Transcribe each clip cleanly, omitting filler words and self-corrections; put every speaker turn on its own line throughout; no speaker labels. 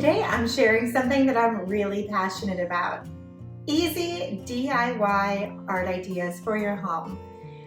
Today I'm sharing something that I'm really passionate about. Easy DIY art ideas for your home.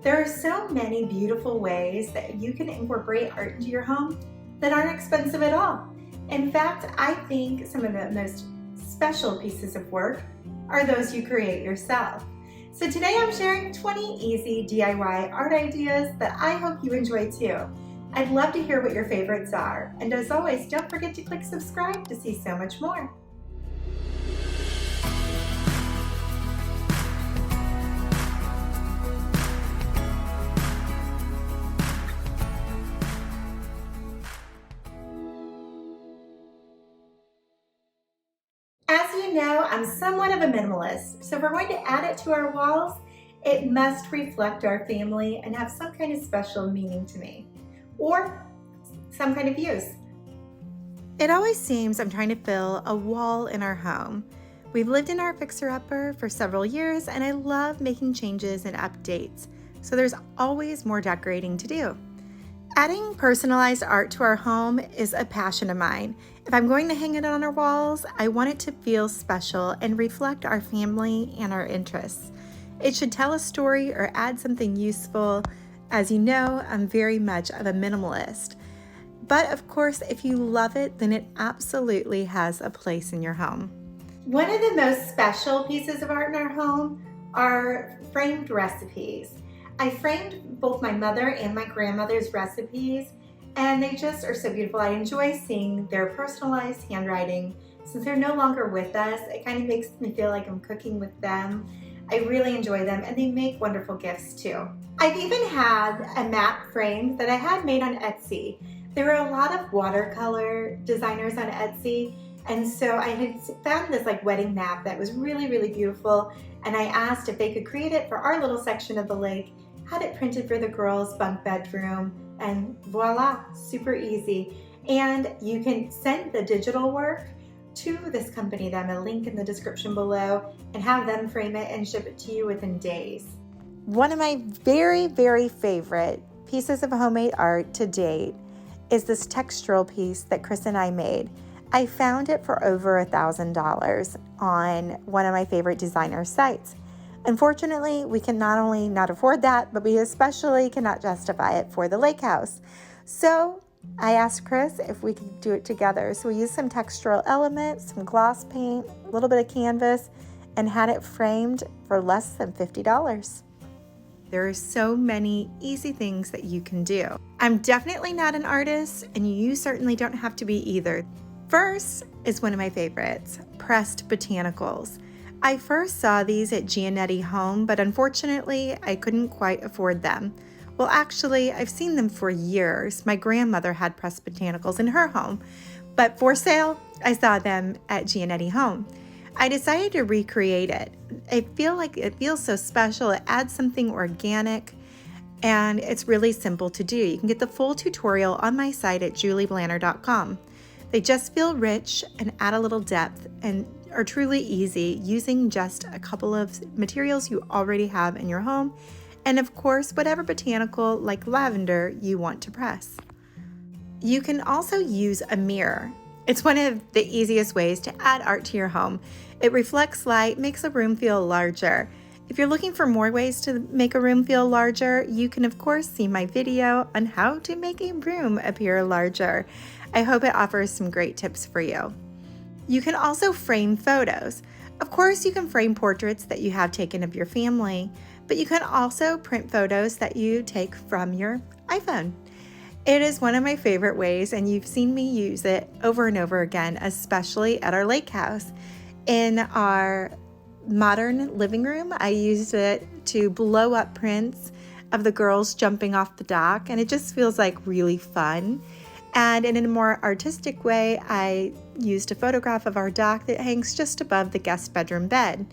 There are so many beautiful ways that you can incorporate art into your home that aren't expensive at all. In fact, I think some of the most special pieces of work are those you create yourself. So today I'm sharing 20 easy DIY art ideas that I hope you enjoy too. I'd love to hear what your favorites are. And as always, don't forget to click subscribe to see so much more. As you know, I'm somewhat of a minimalist, so if we're going to add it to our walls, it must reflect our family and have some kind of special meaning to me, or some kind of use. It always seems I'm trying to fill a wall in our home. We've lived in our fixer-upper for several years, and I love making changes and updates, so there's always more decorating to do. Adding personalized art to our home is a passion of mine. If I'm going to hang it on our walls, I want it to feel special and reflect our family and our interests. It should tell a story or add something useful. As you know, I'm very much of a minimalist. But of course, if you love it, then it absolutely has a place in your home. One of the most special pieces of art in our home are framed recipes. I framed both my mother and my grandmother's recipes, and they just are so beautiful. I enjoy seeing their personalized handwriting. Since they're no longer with us, it kind of makes me feel like I'm cooking with them. I really enjoy them, and they make wonderful gifts too. I've even had a map frame that I had made on Etsy. There are a lot of watercolor designers on Etsy, and so I had found this wedding map that was really, really beautiful, and I asked if they could create it for our little section of the lake, had it printed for the girls' bunk bedroom, and voila, super easy. And you can send the digital work to this company, them a link in the description below, and have them frame it and ship it to you within days. One of my very, very favorite pieces of homemade art to date is this textural piece that Chris and I made. I found it for over $1,000 on one of my favorite designer sites. Unfortunately, we can not only not afford that, but we especially cannot justify it for the lake house. So I asked Chris if we could do it together. So we used some textural elements, some gloss paint, a little bit of canvas, and had it framed for less than $50. There are so many easy things that you can do. I'm definitely not an artist, and you certainly don't have to be either. First is one of my favorites, pressed botanicals. I first saw these at Giannetti Home, but unfortunately, I couldn't quite afford them. Well, actually, I've seen them for years. My grandmother had pressed botanicals in her home, but for sale, I saw them at Giannetti Home. I decided to recreate it. I feel like it feels so special. It adds something organic, and it's really simple to do. You can get the full tutorial on my site at julieblanner.com. They just feel rich and add a little depth and are truly easy using just a couple of materials you already have in your home, and of course, whatever botanical like lavender you want to press. You can also use a mirror. It's one of the easiest ways to add art to your home. It reflects light, makes a room feel larger. If you're looking for more ways to make a room feel larger, you can of course see my video on how to make a room appear larger. I hope it offers some great tips for you. You can also frame photos. Of course, you can frame portraits that you have taken of your family, but you can also print photos that you take from your iPhone. It is one of my favorite ways, and you've seen me use it over and over again, especially at our lake house. In our modern living room, I used it to blow up prints of the girls jumping off the dock, and it just feels like really fun. And in a more artistic way, I used a photograph of our dock that hangs just above the guest bedroom bed.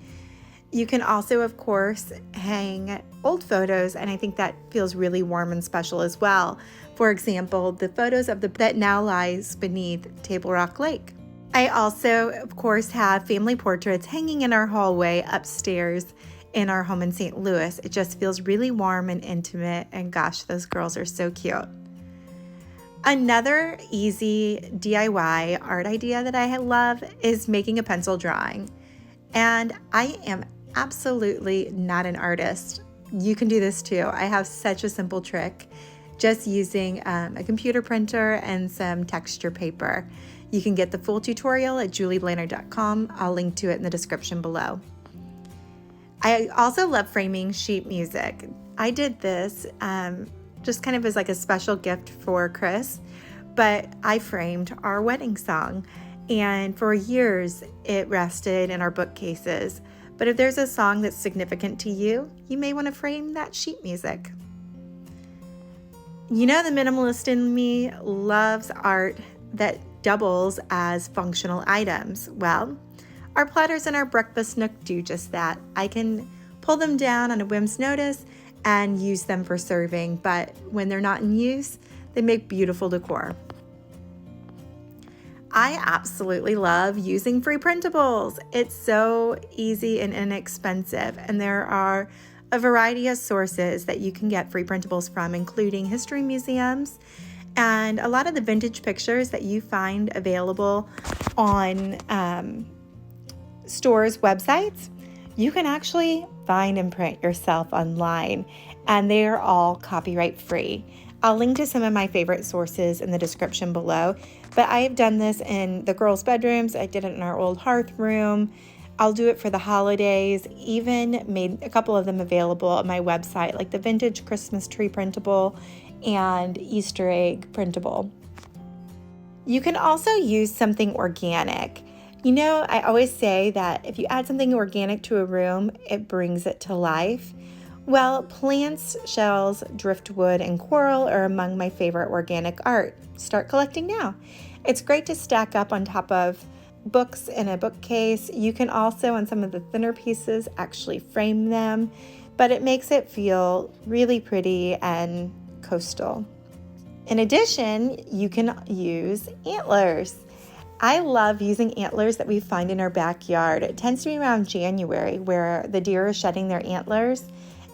You can also, of course, hang old photos, and I think that feels really warm and special as well. For example, the photos of that now lies beneath Table Rock Lake. I also, of course, have family portraits hanging in our hallway upstairs in our home in St. Louis. It just feels really warm and intimate, and gosh, those girls are so cute. Another easy DIY art idea that I love is making a pencil drawing. And I am absolutely not an artist. You can do this too. I have such a simple trick, just using a computer printer and some texture paper. You can get the full tutorial at julieblanner.com. I'll link to it in the description below. I also love framing sheet music. I did this just kind of as like a special gift for Chris, but I framed our wedding song, and for years it rested in our bookcases. But if there's a song that's significant to you, you may want to frame that sheet music. You know, the minimalist in me loves art that doubles as functional items. Well, our platters and our breakfast nook do just that. I can pull them down on a whim's notice and use them for serving, but when they're not in use, they make beautiful decor. I absolutely love using free printables. It's so easy and inexpensive, and there are a variety of sources that you can get free printables from, including history museums and a lot of the vintage pictures that you find available on stores' websites. You can actually find and print yourself online, and they are all copyright free. I'll link to some of my favorite sources in the description below, but I have done this in the girls' bedrooms. I did it in our old hearth room. I'll do it for the holidays, even made a couple of them available on my website, like the vintage Christmas tree printable and Easter egg printable. You can also use something organic. You know, I always say that if you add something organic to a room, it brings it to life. Well, plants, shells, driftwood, and coral are among my favorite organic art. Start collecting now. It's great to stack up on top of books in a bookcase. You can also, on some of the thinner pieces, actually frame them, but it makes it feel really pretty and coastal. In addition, you can use antlers. I love using antlers that we find in our backyard. It tends to be around January where the deer are shedding their antlers,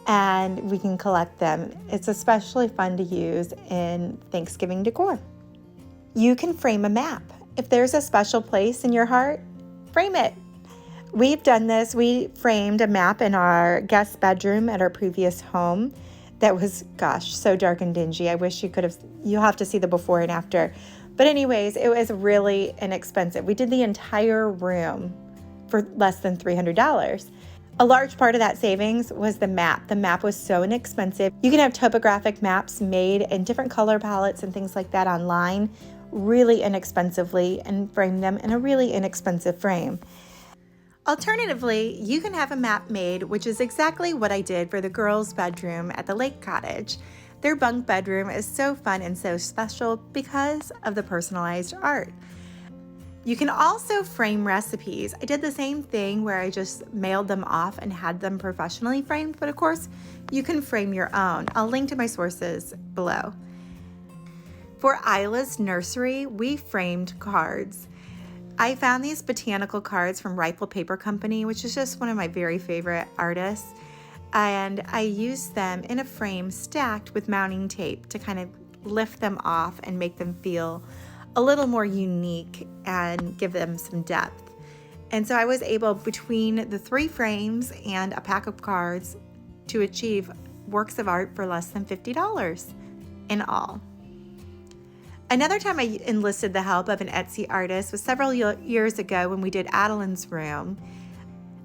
and we can collect them. It's especially fun to use in Thanksgiving decor. You can frame a map. If there's a special place in your heart, frame it. We've done this. We framed a map in our guest bedroom at our previous home that was, so dark and dingy. I wish you'll have to see the before and after. But anyways, it was really inexpensive. We did the entire room for less than $300. A large part of that savings was the map. The map was so inexpensive. You can have topographic maps made in different color palettes and things like that online really inexpensively and frame them in a really inexpensive frame. Alternatively, you can have a map made, which is exactly what I did for the girls' bedroom at the lake cottage. Their bunk bedroom is so fun and so special because of the personalized art. You can also frame recipes. I did the same thing where I just mailed them off and had them professionally framed, but of course, you can frame your own. I'll link to my sources below. For Isla's nursery, we framed cards. I found these botanical cards from Rifle Paper Company, which is just one of my very favorite artists. And I used them in a frame stacked with mounting tape to kind of lift them off and make them feel a little more unique and give them some depth. And so I was able, between the 3 frames and a pack of cards, to achieve works of art for less than $50 in all. Another time I enlisted the help of an Etsy artist was several years ago when we did Adeline's room.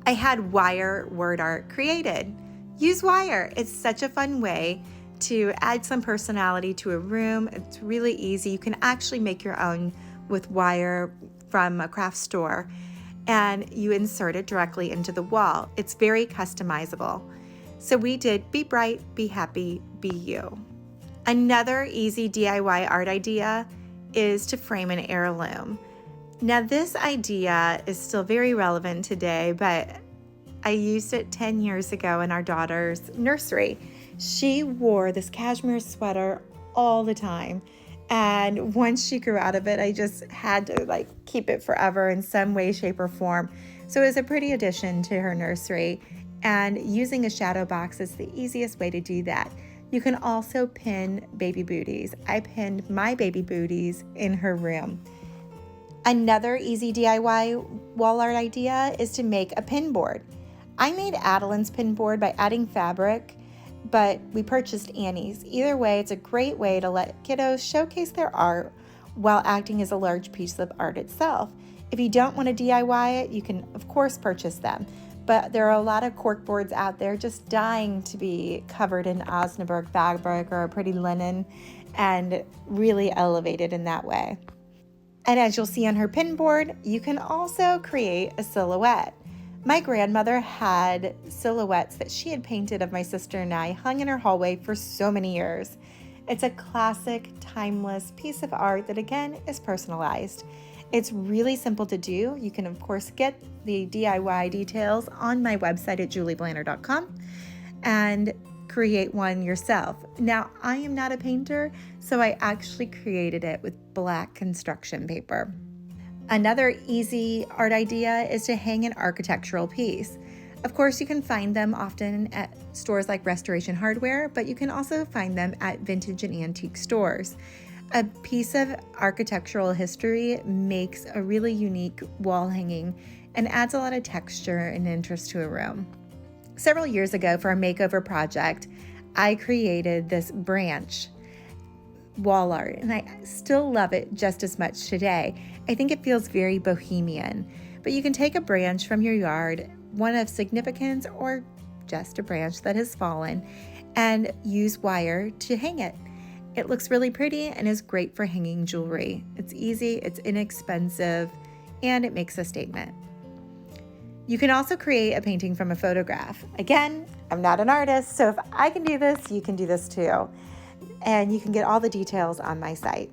I had wire word art created. Use wire. It's such a fun way to add some personality to a room. It's really easy. You can actually make your own with wire from a craft store, and you insert it directly into the wall. It's very customizable. So we did Be Bright, Be Happy, Be You. Another easy DIY art idea is to frame an heirloom. Now this idea is still very relevant today, but I used it 10 years ago in our daughter's nursery. She wore this cashmere sweater all the time. And once she grew out of it, I just had to keep it forever in some way, shape, or form. So it was a pretty addition to her nursery. And using a shadow box is the easiest way to do that. You can also pin baby booties. I pinned my baby booties in her room. Another easy DIY wall art idea is to make a pin board. I made Adeline's pin board by adding fabric, but we purchased Annie's. Either way, it's a great way to let kiddos showcase their art while acting as a large piece of art itself. If you don't want to DIY it, you can of course purchase them, but there are a lot of cork boards out there just dying to be covered in Osnaburg fabric or a pretty linen and really elevated in that way. And as you'll see on her pin board, you can also create a silhouette. My grandmother had silhouettes that she had painted of my sister and I hung in her hallway for so many years. It's a classic, timeless piece of art that again is personalized. It's really simple to do. You can of course get the DIY details on my website at julieblanner.com and create one yourself. Now, I am not a painter, so I actually created it with black construction paper. Another easy art idea is to hang an architectural piece. Of course, you can find them often at stores like Restoration Hardware, but you can also find them at vintage and antique stores. A piece of architectural history makes a really unique wall hanging and adds a lot of texture and interest to a room. Several years ago for a makeover project, I created this branch wall art, and I still love it just as much today. I think it feels very bohemian, but you can take a branch from your yard, one of significance or just a branch that has fallen, and use wire to hang it. It looks really pretty and is great for hanging jewelry. It's easy, it's inexpensive, and it makes a statement. You can also create a painting from a photograph. Again, I'm not an artist, so if I can do this, you can do this too. And you can get all the details on my site.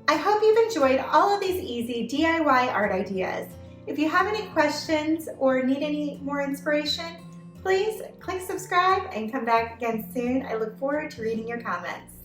I hope you've enjoyed all of these easy DIY art ideas. If you have any questions or need any more inspiration, please click subscribe and come back again soon. I look forward to reading your comments.